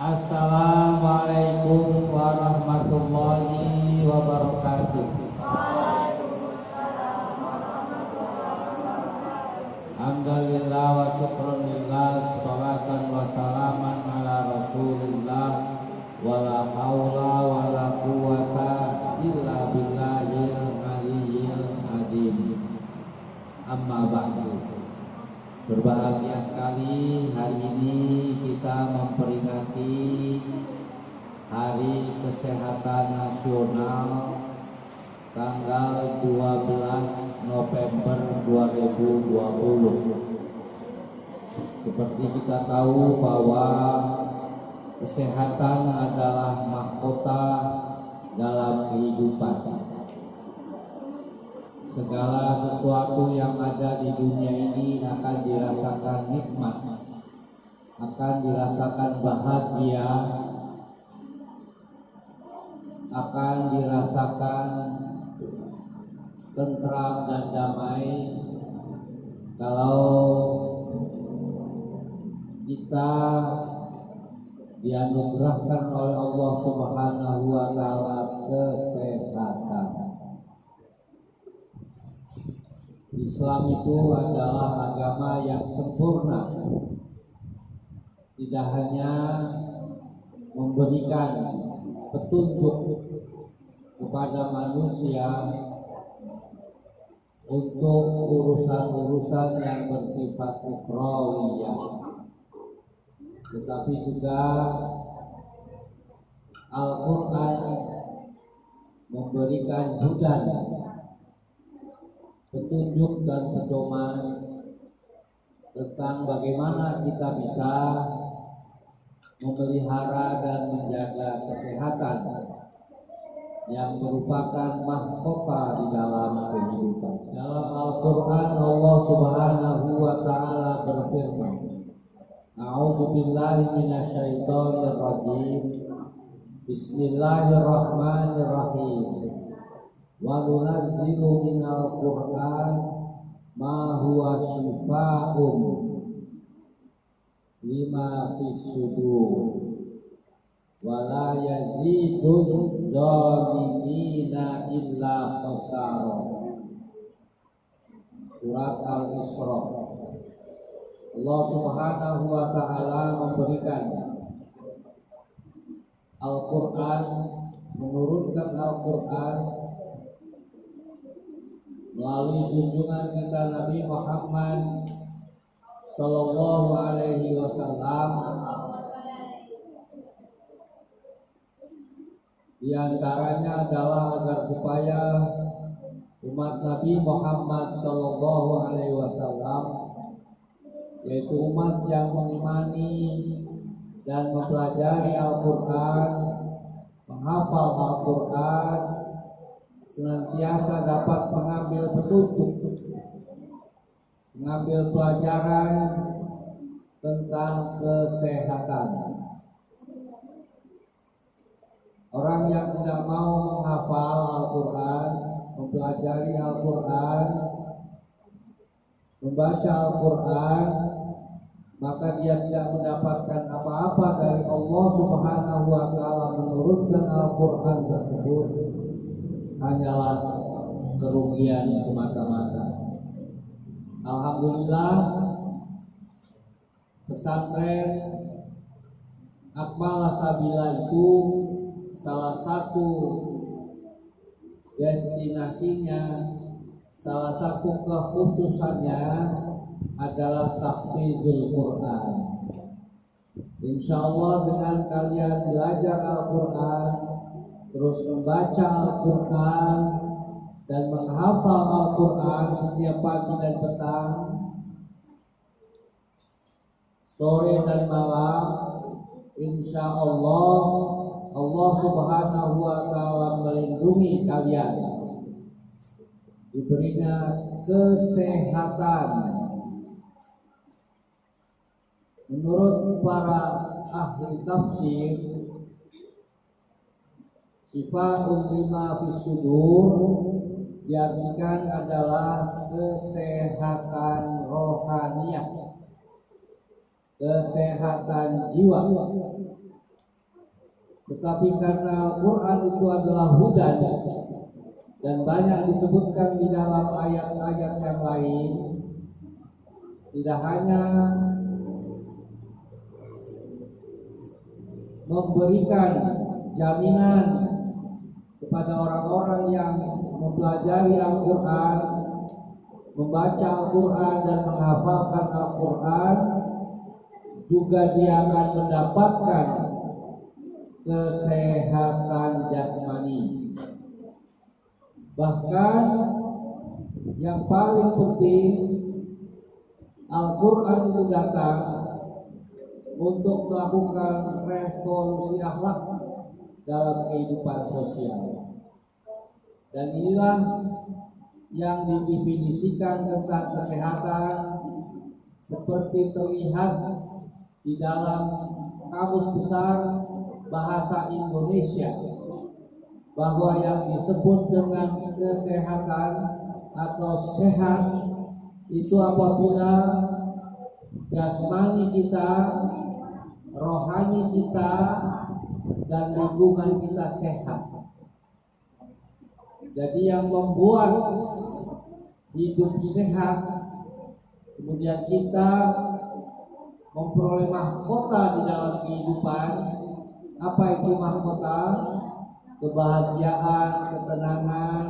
Assalamualaikum warahmatullahi wabarakatuh. Alhamdulillah wa syukrunillah, salatan wa salaman ala rasulillah, wala haula wala quwata illa billahil aliyyil azim. Amma ba'du. Berbahagia sekali hari ini kita memperingati Hari Kesehatan Nasional tanggal 12 November 2020. Seperti kita tahu bahwa kesehatan adalah mahkota dalam kehidupan. Segala sesuatu yang ada di dunia ini akan dirasakan nikmat, akan dirasakan bahagia, akan dirasakan tentram dan damai kalau kita dianugerahkan oleh Allah Subhanahu wa taala kesehatan. Islam itu adalah agama yang sempurna, tidak hanya memberikan petunjuk kepada manusia untuk urusan-urusan yang bersifat ukhrawiyah, tetapi juga Al-Quran memberikan hudan, petunjuk dan pedoman tentang bagaimana kita bisa memelihara dan menjaga kesehatan yang merupakan mahkota di dalam kehidupan. Dalam Al-Quran Allah Subhanahu wa ta'ala berfirman, A'udzubillahi minasyaitonir rajim. Bismillahirrahmanirrahim. Wa nunazzilu minal Qur'an ma huwa shifaa'un lima fis sudur wa la yaziduz zalimina illa khasara. Surat Al-Isra. Allah Subhanahu wa ta'ala memberikan Al-Quran, menurunkan Al-Quran melalui junjungan kita Nabi Muhammad Sallallahu Alaihi Wasallam. Di antaranya adalah agar supaya umat Nabi Muhammad Sallallahu Alaihi Wasallam, yaitu umat yang mengimani dan mempelajari Al-Quran, menghafal Al-Quran, senantiasa dapat mengambil petunjuk, mengambil pelajaran tentang kesehatan. Orang yang tidak mau menghafal Al-Quran, mempelajari Al-Quran, membaca Al-Quran, maka dia tidak mendapatkan apa-apa dari Allah Subhanahu wa ta'ala. Menurunkan Al-Quran tersebut hanyalah kerugian semata-mata. Alhamdulillah, pesantren Akmal Sabila itu salah satu destinasinya, salah satu kekhususannya adalah tahfizul Quran. Insya Allah dengan kalian belajar Al-Quran, terus membaca Al-Quran dan menghafal Al-Quran setiap pagi dan petang, sore dan malam, insya Allah Allah Subhanahu wa ta'ala melindungi kalian, diberinya kesehatan. Menurut para ahli tafsir, sifatul lima fis sudur diartikan adalah kesehatan rohaniah, kesehatan jiwa. Tetapi karena Al-Quran itu adalah hudan dan banyak disebutkan di dalam ayat-ayat yang lain, tidak hanya memberikan jaminan kepada orang-orang yang mempelajari Al-Quran, membaca Al-Quran dan menghafalkan Al-Quran, juga dia akan mendapatkan kesehatan jasmani. Bahkan yang paling penting, Al-Quran itu datang untuk melakukan revolusi akhlak dalam kehidupan sosial. Dan inilah yang didefinisikan tentang kesehatan seperti terlihat di dalam Kamus Besar Bahasa Indonesia, bahwa yang disebut dengan kesehatan atau sehat itu apabila jasmani kita, rohani kita, dan lingkungan kita sehat. Jadi yang membuat hidup sehat, kemudian kita memperoleh mahkota di dalam kehidupan. Apa itu mahkota? Kebahagiaan, ketenangan,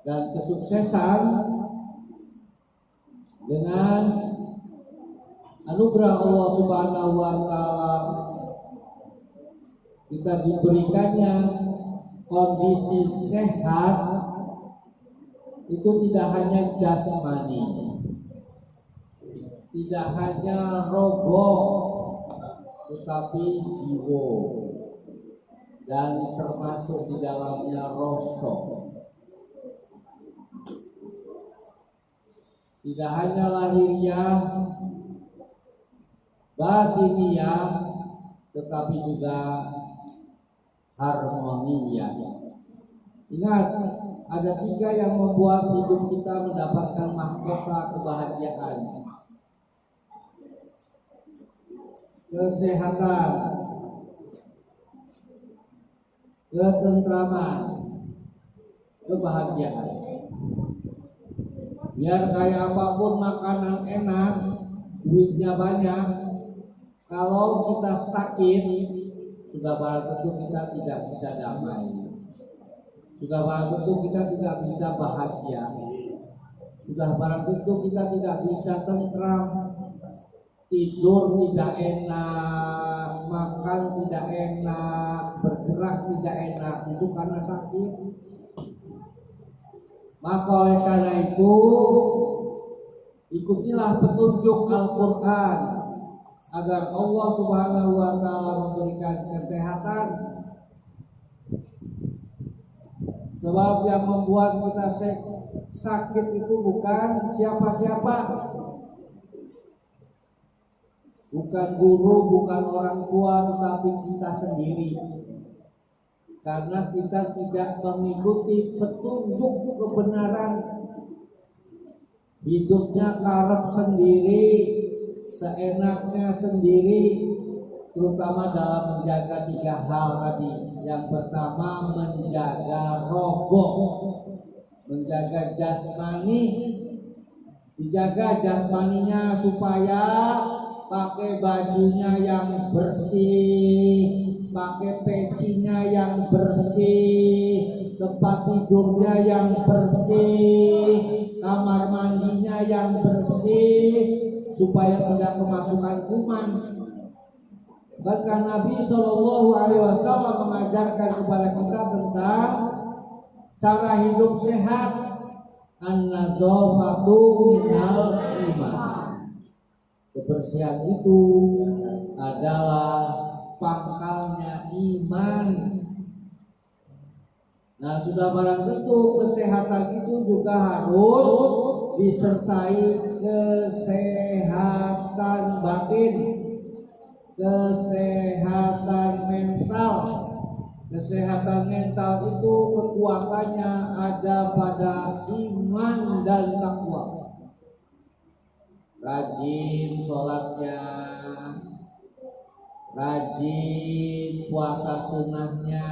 dan kesuksesan dengan anugerah Allah Subhanahu wa Ta'ala. Kita diberikannya kondisi sehat itu tidak hanya jasmani, tidak hanya rogo, tetapi jiwa, dan termasuk di dalamnya rosok. Tidak hanya lahiriah, batiniah, tetapi juga harmoniah. Ingat, ada 3 yang membuat hidup kita mendapatkan mahkota kebahagiaan: kesehatan, ketentraman, kebahagiaan. Biar kayak apapun makanan enak, duitnya banyak, kalau kita sakit, sudah barang tentu kita tidak bisa damai, sudah barang tentu kita tidak bisa bahagia, sudah barang tentu kita tidak bisa tentram, tidur tidak enak, makan tidak enak, bergerak tidak enak, itu karena sakit. Maka oleh karena itu, ikutilah petunjuk Al-Quran agar Allah Subhanahu wa Ta'ala memberikan kesehatan. Sebab yang membuat kita sakit itu bukan siapa-siapa, bukan guru, bukan orang tua, tetapi kita sendiri. Karena kita tidak mengikuti petunjuk kebenaran, hidupnya karep sendiri, seenaknya sendiri, terutama dalam menjaga 3 hal tadi. Yang pertama, menjaga rogo, menjaga jasmani. Dijaga jasmaninya supaya pakai bajunya yang bersih, pakai pecinya yang bersih, tempat tidurnya yang bersih, kamar mandinya yang bersih, supaya tidak kemasukan kuman. Bahkan Nabi SAW mengajarkan kepada kita tentang cara hidup sehat. An-nazafatu minal iman. Kebersihan itu adalah pangkalnya iman. Nah, sudah barang tentu kesehatan itu juga harus disertai kesehatan batin, kesehatan mental. Kesehatan mental itu kekuatannya ada pada iman dan takwa. Rajin sholatnya, rajin puasa sunnahnya,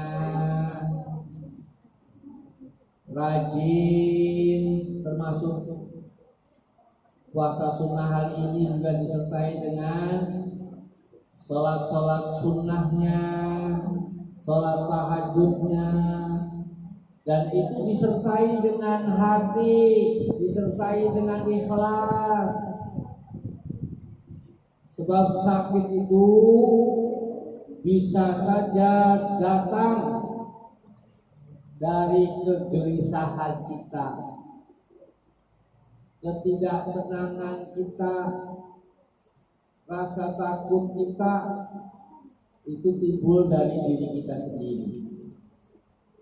rajin termasuk puasa sunnah hari ini juga disertai dengan sholat sunnahnya, sholat tahajudnya, dan itu disertai dengan hati, disertai dengan ikhlas. Sebab sakit itu bisa saja datang dari kegelisahan kita, ketidaktenangan kita, rasa takut kita itu timbul dari diri kita sendiri.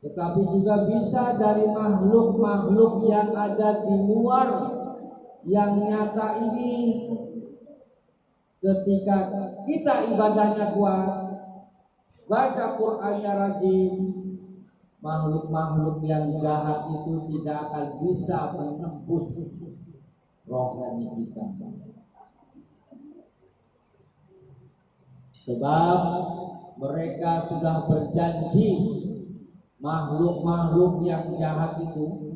Tetapi juga bisa dari makhluk-makhluk yang ada di luar yang nyata ini. Ketika kita ibadahnya kuat, baca Qur'annya rajin, makhluk-makhluk yang jahat itu tidak akan bisa menembus rohani kita. Sebab mereka sudah berjanji, makhluk-makhluk yang jahat itu,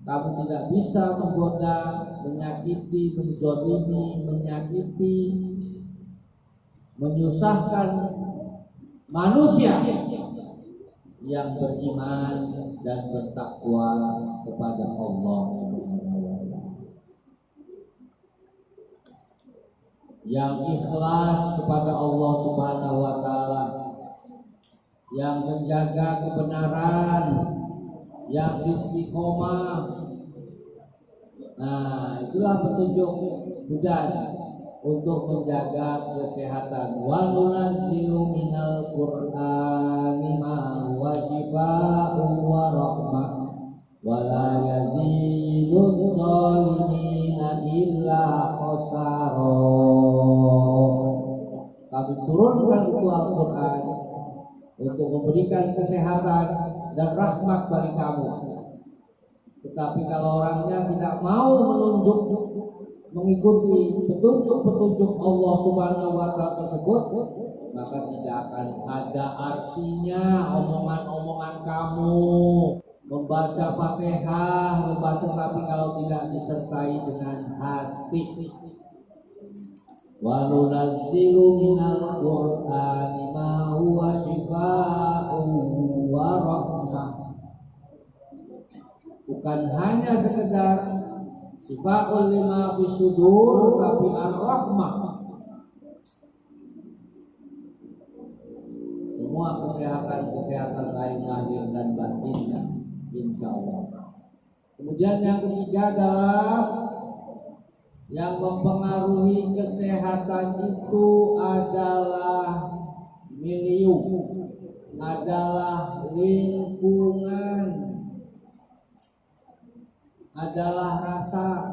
kamu tidak bisa menggoda, menyakiti, menzalimi, menyakiti, menyusahkan manusia yang beriman dan bertakwa kepada Allah Subhanahu wa taala, yang ikhlas kepada Allah Subhanahu wa taala, yang menjaga kebenaran, yang istiqomah. Nah, itulah petunjuk hudan untuk menjaga kesehatan. Wa nunazzilu minal Qur'ani ma huwa shifaa'un wa rahmah wa la yazidudz zalimina illa khasara. Kami turunkan itu Al-Qur'an untuk memberikan kesehatan dan rahmat bagi kamu. Tetapi kalau orangnya tidak mau mengikuti petunjuk-petunjuk Allah Subhanahu wa taala tersebut, maka tidak akan ada artinya omongan-omongan kamu. Membaca Fatihah, tapi kalau tidak disertai dengan hati. Wa nunazzilu minal Qur'ani ma huwa shifaa'un wa rahmah. Bukan hanya sekedar shifaa'un lima fis sudur, tapi ar-rahmah. Semua kesehatan lahir dan batinnya, insyaallah. Kemudian yang ketiga adalah yang mempengaruhi kesehatan itu adalah milieu, adalah lingkungan, adalah rasa,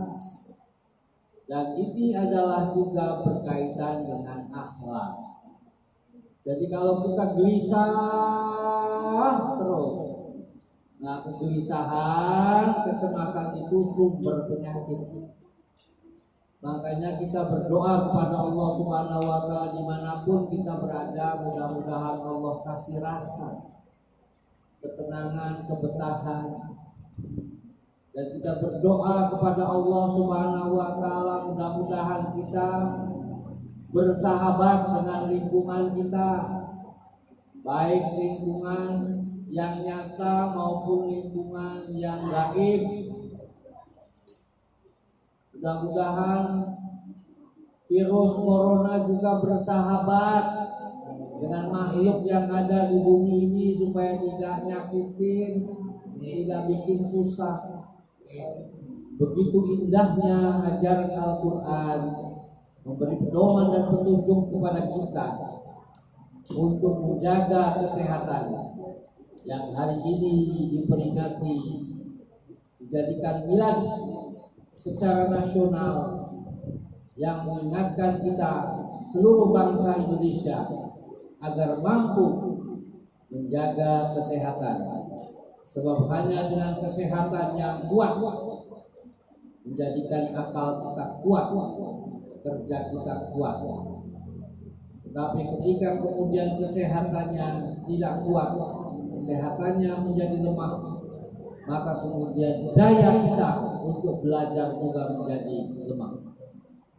dan ini adalah juga berkaitan dengan akhlak. Jadi kalau kita gelisah terus, nah kegelisahan, kecemasan itu sumber penyakit. Makanya kita berdoa kepada Allah Subhanahu wa taala dimanapun kita berada, mudah-mudahan Allah kasih rasa ketenangan, kebetahan. Dan kita berdoa kepada Allah Subhanahu wa taala, mudah-mudahan kita bersahabat dengan lingkungan kita, baik lingkungan yang nyata maupun lingkungan yang gaib. Mudah-mudahan virus corona juga bersahabat dengan makhluk yang ada di bumi ini supaya tidak nyakitin, tidak bikin susah. Begitu indahnya ajaran Al-Quran memberi pedoman dan petunjuk kepada kita untuk menjaga kesehatan yang hari ini diperingati, dijadikan milad secara nasional yang mengingatkan kita seluruh bangsa Indonesia agar mampu menjaga kesehatan. Sebab hanya dengan kesehatan yang kuat menjadikan akal kita kuat, kerja kita kuat. Tapi ketika kemudian kesehatannya tidak kuat, kesehatannya menjadi lemah, maka kemudian daya kita untuk belajar juga menjadi lemah.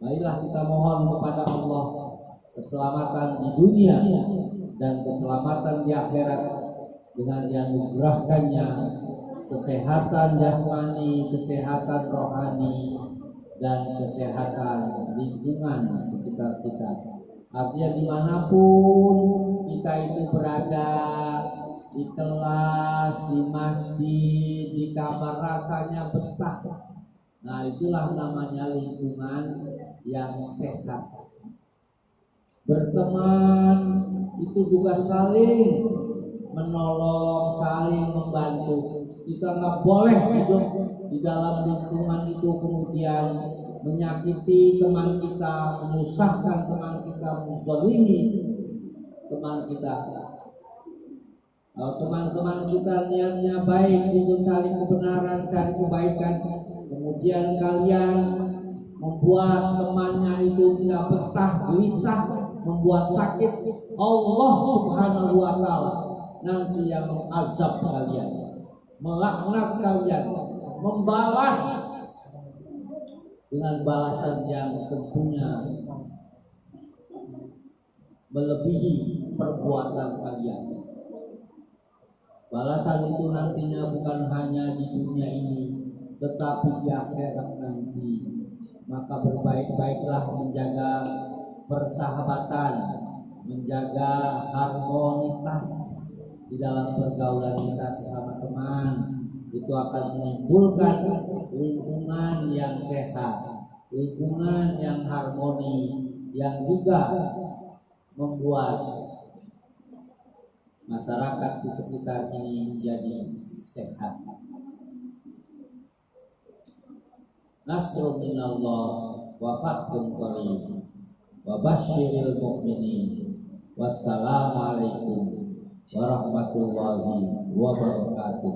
Marilah kita mohon kepada Allah keselamatan di dunia dan keselamatan di akhirat dengan dianugerahkannya kesehatan jasmani, kesehatan rohani, dan kesehatan lingkungan sekitar kita. Artinya dimanapun kita itu berada, di kelas, di masjid, di kamar, rasanya betah. Nah, itulah namanya lingkungan yang sehat. Berteman itu juga saling menolong, saling membantu. Kita nggak boleh hidup di dalam lingkungan itu kemudian menyakiti teman kita, menyusahkan teman kita, menzalimi teman kita. Kalau teman-teman kita niatnya baik untuk cari kebenaran, cari kebaikan, kemudian kalian membuat temannya itu tidak betah, gelisah, membuat sakit, Allah Subhanahu wa Ta'ala nanti yang mengazab kalian, melaknat kalian, membalas dengan balasan yang tentunya melebihi perbuatan kalian. Balasan itu nantinya bukan hanya di dunia ini, tetapi di akhirat nanti. Maka berbaik-baiklah menjaga persahabatan, menjaga harmonitas di dalam pergaulan kita sesama teman. Itu akan menimbulkan lingkungan yang sehat, lingkungan yang harmoni, yang juga membuat masyarakat di sekitar ini menjadi sehat. Nasrun minallah wa fathun qarib wa basyiril mu'minin. Wassalamualaikum warahmatullahi wabarakatuh.